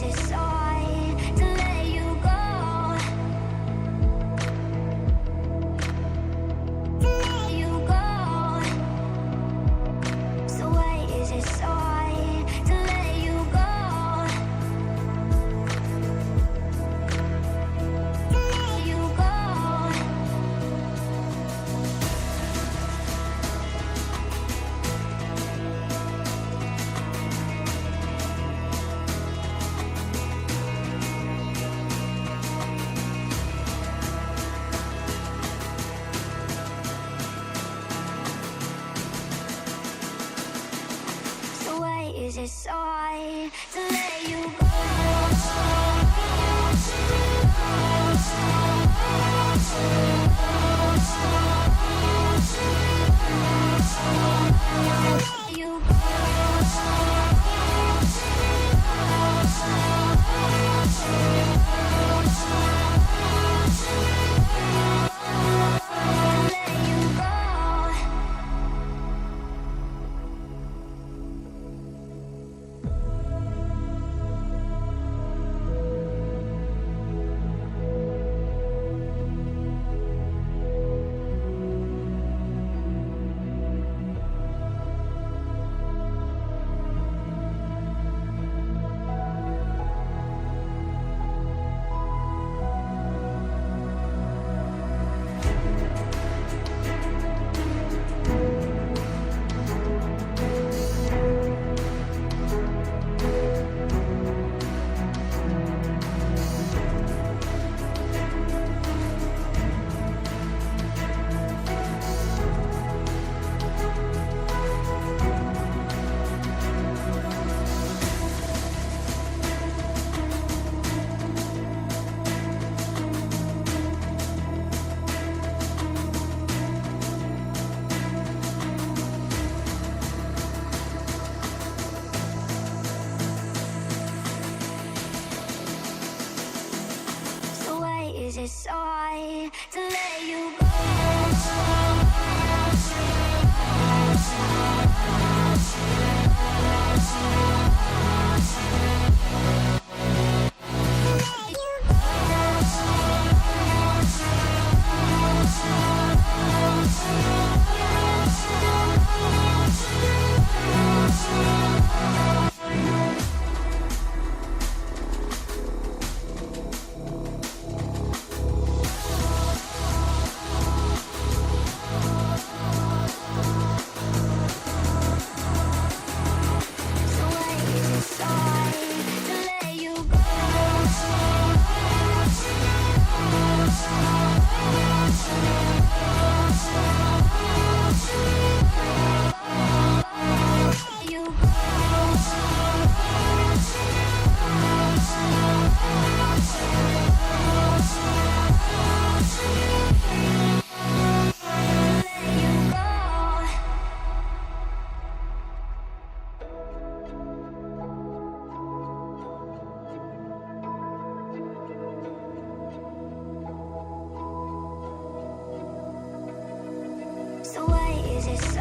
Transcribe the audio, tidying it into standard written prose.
is it so hard to let you go? To let you go. So why is it so hard to let you go? To let you go. So why is it so hard to let you go? Let you let you go. So why is it so hard to let you go? So why is it so hard to let you go? Let you go. So why is it so